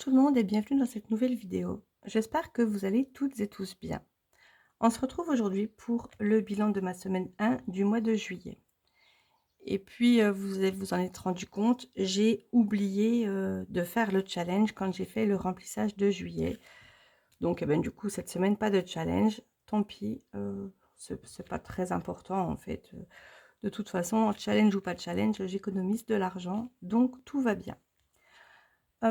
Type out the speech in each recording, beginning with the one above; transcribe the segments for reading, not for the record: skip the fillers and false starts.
tout le monde et bienvenue dans cette nouvelle vidéo. J'espère que vous allez toutes et tous bien. On se retrouve aujourd'hui pour le bilan de ma semaine 1 du mois de juillet. Et puis, vous en êtes rendu compte, j'ai oublié de faire le challenge quand j'ai fait le remplissage de juillet. Donc, du coup, cette semaine, pas de challenge. Tant pis, c'est pas très important en fait. De toute façon, challenge ou pas challenge, j'économise de l'argent, donc tout va bien.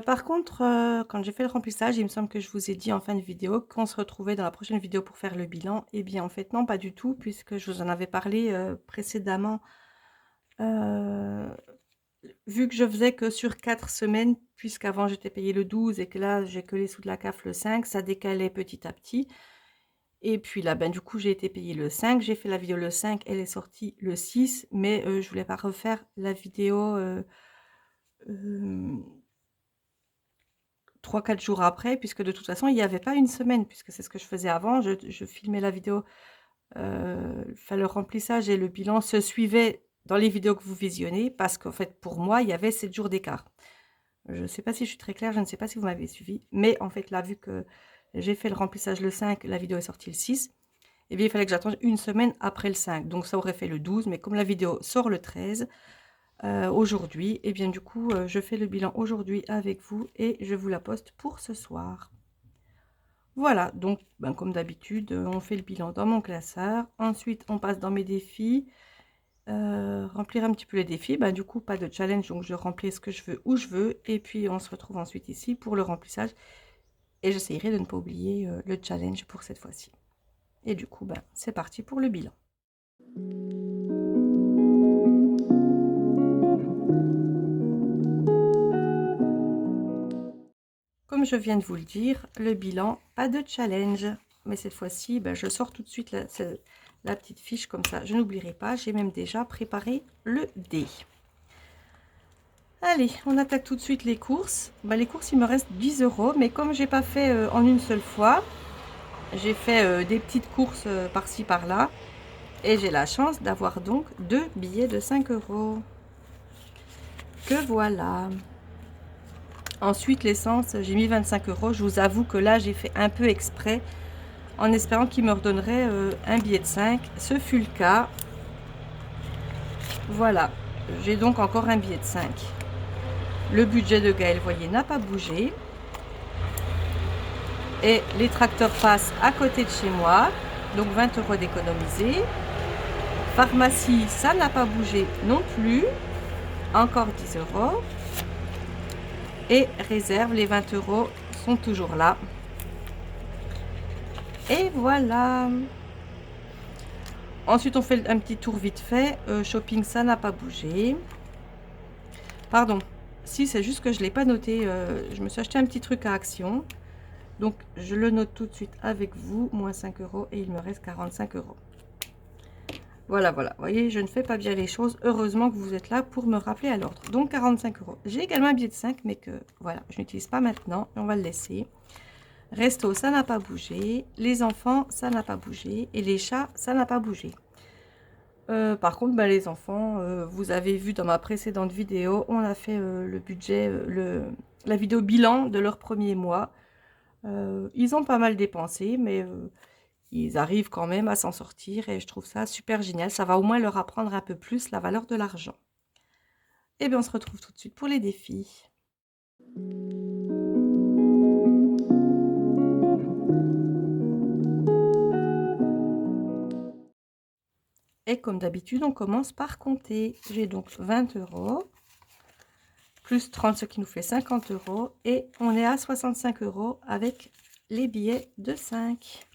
Par contre, quand j'ai fait le remplissage, il me semble que je vous ai dit en fin de vidéo qu'on se retrouvait dans la prochaine vidéo pour faire le bilan. Eh bien, en fait, non, pas du tout, puisque je vous en avais parlé, précédemment. Heu, Vu que je faisais que sur 4 semaines, puisqu'avant j'étais payée le 12 et que là, j'ai que les sous de la CAF le 5, ça décalait petit à petit. Et puis là, du coup, j'ai été payée le 5, j'ai fait la vidéo le 5, elle est sortie le 6, mais je voulais pas refaire la vidéo, hem 3-4 jours après, puisque de toute façon, il n'y avait pas une semaine, puisque c'est ce que je faisais avant. Je filmais la vidéo, enfin le remplissage et le bilan se suivaient dans les vidéos que vous visionnez, parce qu'en fait, pour moi, il y avait 7 jours d'écart. Je ne sais pas si je suis très claire, je ne sais pas si vous m'avez suivi, mais en fait, là, vu que j'ai fait le remplissage le 5, la vidéo est sortie le 6, et bien, il fallait que j'attende une semaine après le 5. Donc ça aurait fait le 12, mais comme la vidéo sort le 13, aujourd'hui, et bien du coup, je fais le bilan aujourd'hui avec vous et je vous la poste pour ce soir. Voilà, donc comme d'habitude, on fait le bilan dans mon classeur. Ensuite, on passe dans mes défis. Remplir un petit peu les défis. Du coup, pas de challenge, donc je remplis ce que je veux où je veux. Et puis, on se retrouve ensuite ici pour le remplissage. Et j'essayerai de ne pas oublier le challenge pour cette fois-ci. Et du coup, c'est parti pour le bilan. Comme je viens de vous le dire, le bilan, pas de challenge. Mais cette fois-ci, je sors tout de suite la petite fiche, comme ça je n'oublierai pas. J'ai même déjà préparé le dé. Allez, on attaque tout de suite les courses. Les courses, il me reste 10 €, mais comme j'ai pas fait en une seule fois, j'ai fait des petites courses par-ci par-là. Et j'ai la chance d'avoir donc 2 billets de 5 €. Que voilà. Ensuite, l'essence, j'ai mis 25 €. Je vous avoue que là, j'ai fait un peu exprès en espérant qu'il me redonnerait un billet de 5. Ce fut le cas. Voilà, j'ai donc encore un billet de 5. Le budget de Gaël, voyez, n'a pas bougé. Et les tracteurs passent à côté de chez moi. Donc 20 € d'économiser. Pharmacie, ça n'a pas bougé non plus. Encore 10 €. Et réserve, les 20 € sont toujours là. Et voilà. Ensuite, on fait un petit tour vite fait. Shopping, ça n'a pas bougé. Pardon. Si, c'est juste que je ne l'ai pas noté. Je me suis acheté un petit truc à Action. Donc, je le note tout de suite avec vous. Moins 5 € et il me reste 45 €. Voilà, voilà. Vous voyez, je ne fais pas bien les choses. Heureusement que vous êtes là pour me rappeler à l'ordre. Donc, 45 €. J'ai également un billet de 5, mais que, voilà, je n'utilise pas maintenant. On va le laisser. Resto, ça n'a pas bougé. Les enfants, ça n'a pas bougé. Et les chats, ça n'a pas bougé. Par contre, les enfants, vous avez vu dans ma précédente vidéo, on a fait le budget, la vidéo bilan de leur premier mois. Ils ont pas mal dépensé, mais ils arrivent quand même à s'en sortir et je trouve ça super génial. Ça va au moins leur apprendre un peu plus la valeur de l'argent. Et bien, on se retrouve tout de suite pour les défis. Et comme d'habitude, on commence par compter. J'ai donc 20 € plus 30, ce qui nous fait 50 € et on est à 65 € avec les billets de 5.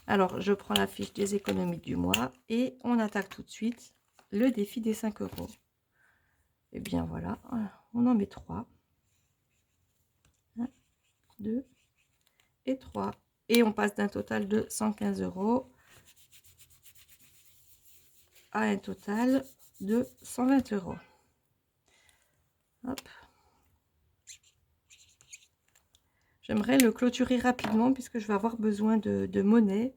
Alors, je prends la fiche des économies du mois et on attaque tout de suite le défi des 5 €. Et bien voilà, on en met 3. 1, 2 et 3. Et on passe d'un total de 115 € à un total de 120 €. Hop. J'aimerais le clôturer rapidement puisque je vais avoir besoin de monnaie.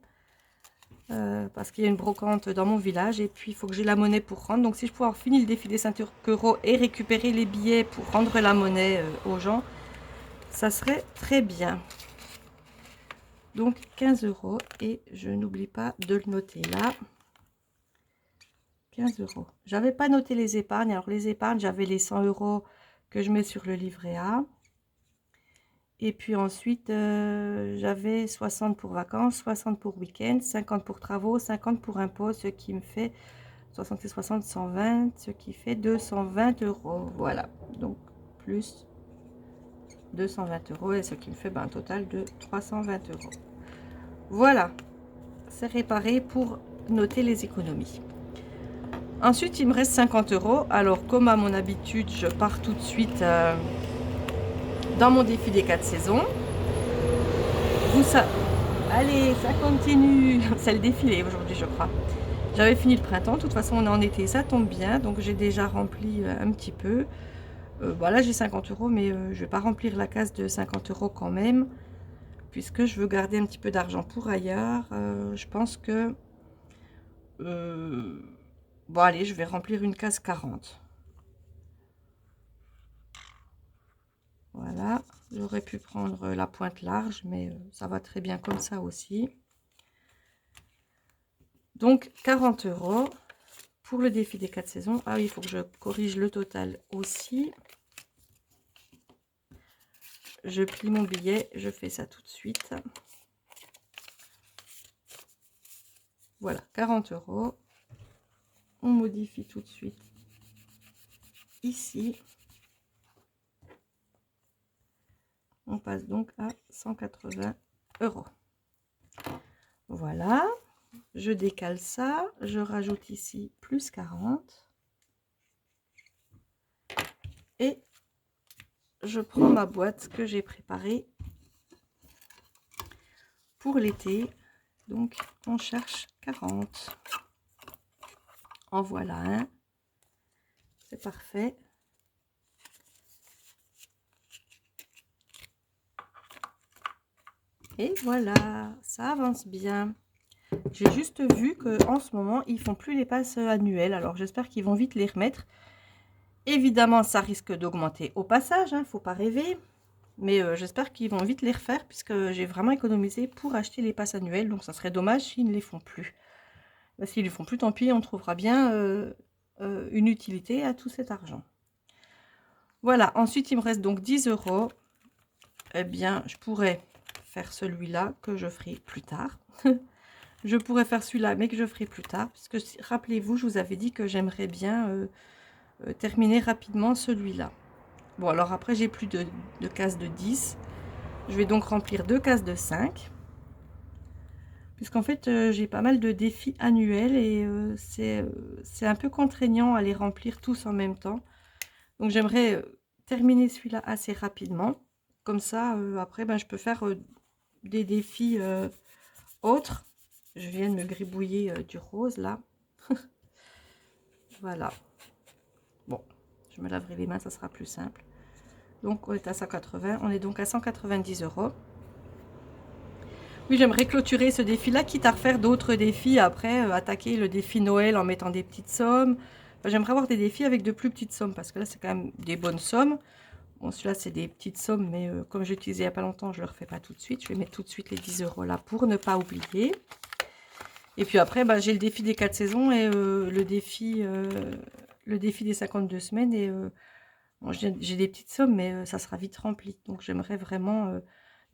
Parce qu'il y a une brocante dans mon village et puis il faut que j'ai la monnaie pour rendre. Donc si je pouvais avoir fini le défi des 5 € et récupérer les billets pour rendre la monnaie aux gens, ça serait très bien. Donc 15 € et je n'oublie pas de le noter là. 15 €. J'avais pas noté les épargnes. Alors les épargnes, j'avais les 100 € que je mets sur le livret A. Et puis ensuite, j'avais 60 pour vacances, 60 pour week-end, 50 pour travaux, 50 pour impôts, ce qui me fait 60 et 60, 120, ce qui fait 220 €. Voilà, donc plus 220 € et ce qui me fait un total de 320 €. Voilà, c'est réparé pour noter les économies. Ensuite, il me reste 50 €. Alors, comme à mon habitude, je pars tout de suite dans mon défi des 4 saisons. Allez, ça continue. C'est le défilé aujourd'hui, je crois. J'avais fini le printemps. De toute façon, on est en été, ça tombe bien. Donc, j'ai déjà rempli un petit peu. Voilà, j'ai 50 €, mais je ne vais pas remplir la case de 50 € quand même, puisque je veux garder un petit peu d'argent pour ailleurs. Je pense que... bon, allez, je vais remplir une case 40. Voilà, j'aurais pu prendre la pointe large, mais ça va très bien comme ça aussi. Donc 40 € pour le défi des 4 saisons. Ah oui, il faut que je corrige le total aussi. Je plie mon billet, je fais ça tout de suite. Voilà, 40 €. On modifie tout de suite ici. On passe donc à 180 €. Voilà, je décale ça, je rajoute ici plus 40. Et je prends ma boîte que j'ai préparée pour l'été. Donc, on cherche 40. En voilà un. C'est parfait. Et voilà, ça avance bien. J'ai juste vu qu'en ce moment, ils font plus les passes annuelles. Alors, j'espère qu'ils vont vite les remettre. Évidemment, ça risque d'augmenter au passage, hein, faut pas rêver. Mais j'espère qu'ils vont vite les refaire puisque j'ai vraiment économisé pour acheter les passes annuelles. Donc, ça serait dommage s'ils ne les font plus. S'ils ne les font plus, tant pis, on trouvera bien une utilité à tout cet argent. Voilà, ensuite, il me reste donc 10 €. Eh bien, je pourrais faire celui-là que je ferai plus tard. Je pourrais faire celui-là, mais que je ferai plus tard. Parce que, rappelez-vous, je vous avais dit que j'aimerais bien terminer rapidement celui-là. Bon, alors après, j'ai plus de cases de 10. Je vais donc remplir 2 cases de 5. Puisqu'en fait, j'ai pas mal de défis annuels et c'est un peu contraignant à les remplir tous en même temps. Donc, j'aimerais terminer celui-là assez rapidement. Comme ça, après, je peux faire des défis autres. Je viens de me gribouiller du rose, là. Voilà. Bon, je me laverai les mains, ça sera plus simple. Donc, on est à 180. On est donc à 190 €. Oui, j'aimerais clôturer ce défi-là, quitte à refaire d'autres défis après, attaquer le défi Noël en mettant des petites sommes. Enfin, j'aimerais avoir des défis avec de plus petites sommes, parce que là, c'est quand même des bonnes sommes. Bon, celui-là, c'est des petites sommes, mais comme j'ai utilisé il n'y a pas longtemps, je ne le refais pas tout de suite. Je vais mettre tout de suite les 10 € là pour ne pas oublier. Et puis après, j'ai le défi des 4 saisons et le défi des 52 semaines. Et bon, j'ai des petites sommes, mais ça sera vite rempli. Donc, j'aimerais vraiment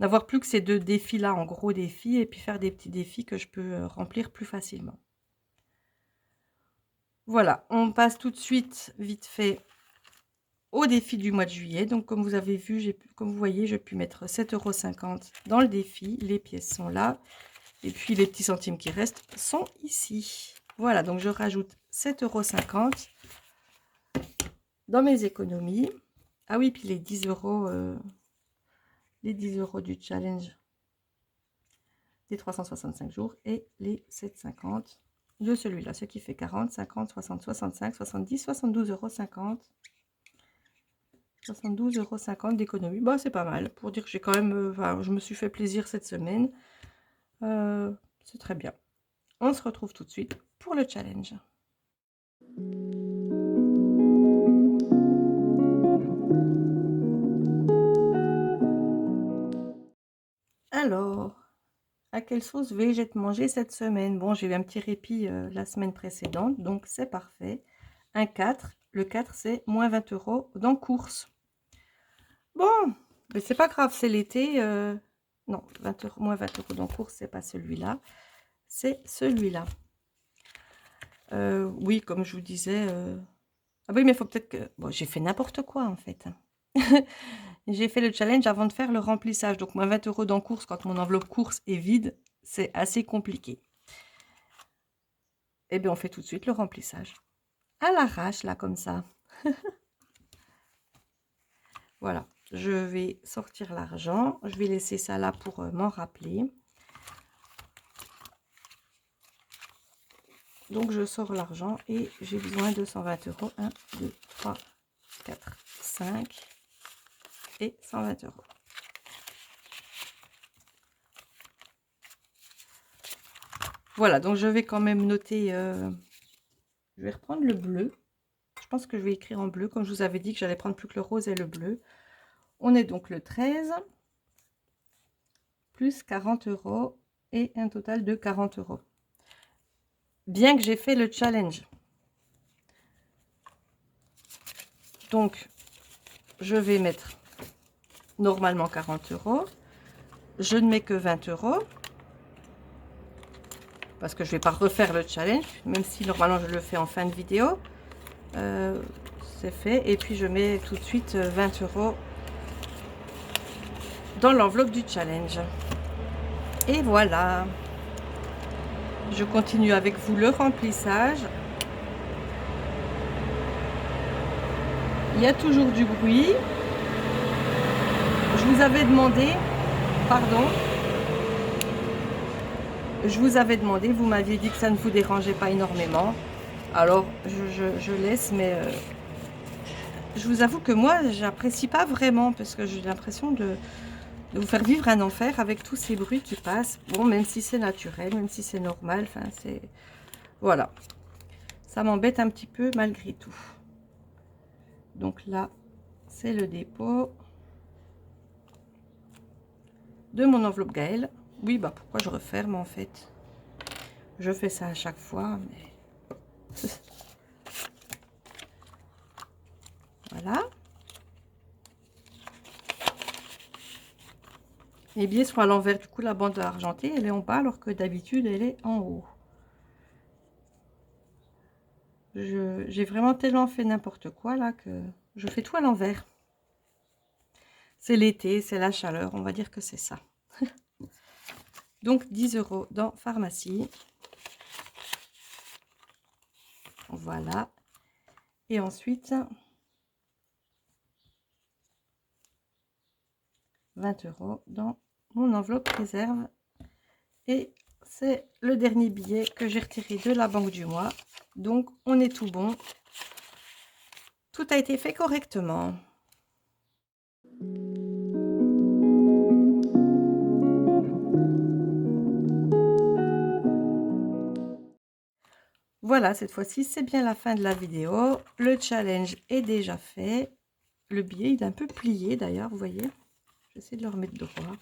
n'avoir plus que ces deux défis-là, en gros défis, et puis faire des petits défis que je peux remplir plus facilement. Voilà, on passe tout de suite, vite fait, au défi du mois de juillet. Donc, comme vous avez vu, comme vous voyez, j'ai pu mettre 7,50 € dans le défi. Les pièces sont là. Et puis, les petits centimes qui restent sont ici. Voilà, donc je rajoute 7,50 € dans mes économies. Ah oui, puis les 10 €, les 10 € du challenge des 365 jours et les 7,50 € de celui-là, ce qui fait 40, 50, 60, 65, 70, 72,50 €. 72,50 € d'économie. Bah, c'est pas mal pour dire que j'ai quand même, je me suis fait plaisir cette semaine. C'est très bien. On se retrouve tout de suite pour le challenge. Alors, à quelle sauce vais-je manger cette semaine? Bon, j'ai eu un petit répit la semaine précédente, donc c'est parfait. Un 4. Le 4, c'est moins 20 € dans course. Bon, mais c'est pas grave, c'est l'été. Non, 20 €, moins 20 € dans course, c'est pas celui-là. C'est celui-là. Oui, comme je vous disais. Ah oui, mais il faut peut-être que... Bon, j'ai fait n'importe quoi en fait. J'ai fait le challenge avant de faire le remplissage. Donc, moins 20 € dans course, quand mon enveloppe course est vide, c'est assez compliqué. Eh bien, on fait tout de suite le remplissage. À l'arrache, là, comme ça. Voilà. Je vais sortir l'argent. Je vais laisser ça là pour m'en rappeler. Donc, je sors l'argent et j'ai besoin de 120 €. 1, 2, 3, 4, 5 et 120 €. Voilà, donc je vais quand même noter, je vais reprendre le bleu. Je pense que je vais écrire en bleu, comme je vous avais dit que j'allais prendre plus que le rose et le bleu. On est donc le 13, plus 40 € et un total de 40 €. Bien que j'ai fait le challenge. Donc, je vais mettre normalement 40 €. Je ne mets que 20 €. Parce que je ne vais pas refaire le challenge, même si normalement je le fais en fin de vidéo. C'est fait. Et puis je mets tout de suite 20 € dans l'enveloppe du challenge. Et voilà. Je continue avec vous le remplissage. Il y a toujours du bruit. Je vous avais demandé, pardon, je vous avais demandé, vous m'aviez dit que ça ne vous dérangeait pas énormément. Alors je laisse, mais je vous avoue que moi j'apprécie pas vraiment, parce que j'ai l'impression de vous faire vivre un enfer avec tous ces bruits qui passent. Bon, même si c'est naturel, même si c'est normal, enfin c'est... Voilà. Ça m'embête un petit peu malgré tout. Donc là, c'est le dépôt de mon enveloppe Gaëlle. Oui, bah pourquoi je referme en fait? Je fais ça à chaque fois, mais... Voilà. Les billets sont à l'envers, du coup la bande argentée elle est en bas alors que d'habitude elle est en haut. J'ai vraiment tellement fait n'importe quoi là que je fais tout à l'envers. C'est l'été, c'est la chaleur, on va dire que c'est ça. Donc 10 € dans pharmacie. Voilà. Et ensuite 20 € dans mon enveloppe réserve. Et c'est le dernier billet que j'ai retiré de la banque du mois. Donc on est tout bon. Tout a été fait correctement. Voilà, cette fois-ci, c'est bien la fin de la vidéo. Le challenge est déjà fait. Le billet, il est un peu plié d'ailleurs, vous voyez. J'essaie de le remettre droit.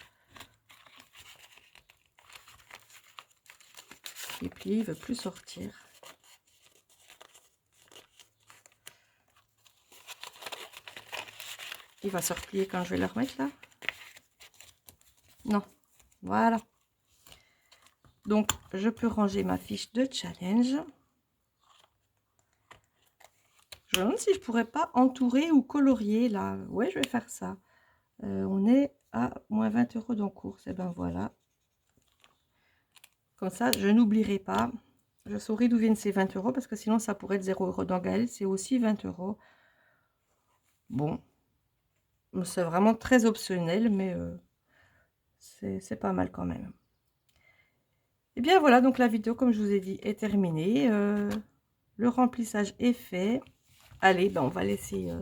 Il est plié, il ne veut plus sortir. Il va se replier quand je vais le remettre là. Non, voilà. Donc, je peux ranger ma fiche de challenge. Je me demande si je pourrais pas entourer ou colorier là. Ouais, je vais faire ça. On est à moins 20 € dans course. Et ben voilà. Comme ça, je n'oublierai pas. Je saurai d'où viennent ces 20 € parce que sinon, ça pourrait être 0 € dans Gaëlle. C'est aussi 20 €. Bon. C'est vraiment très optionnel, mais c'est pas mal quand même. Et bien voilà, donc la vidéo, comme je vous ai dit, est terminée. Le remplissage est fait. Allez, ben on va laisser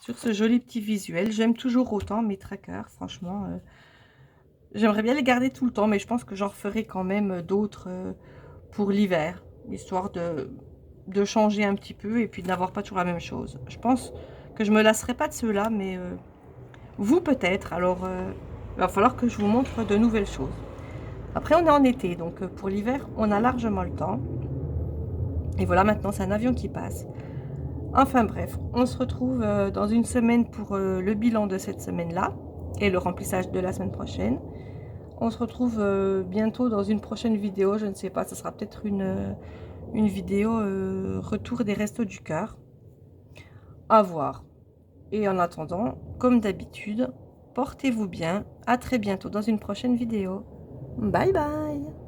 sur ce joli petit visuel. J'aime toujours autant mes trackers, franchement. J'aimerais bien les garder tout le temps, mais je pense que j'en referai quand même d'autres pour l'hiver, histoire de changer un petit peu et puis de n'avoir pas toujours la même chose. Je pense que je me lasserai pas de ceux-là, mais vous peut-être. Alors, Il va falloir que je vous montre de nouvelles choses. Après, on est en été, donc pour l'hiver, on a largement le temps. Et voilà, maintenant, c'est un avion qui passe. Enfin bref, on se retrouve dans une semaine pour le bilan de cette semaine-là et le remplissage de la semaine prochaine. On se retrouve bientôt dans une prochaine vidéo, je ne sais pas, ce sera peut-être une vidéo retour des Restos du Cœur. À voir. Et en attendant, comme d'habitude, portez-vous bien. À très bientôt dans une prochaine vidéo. Bye bye!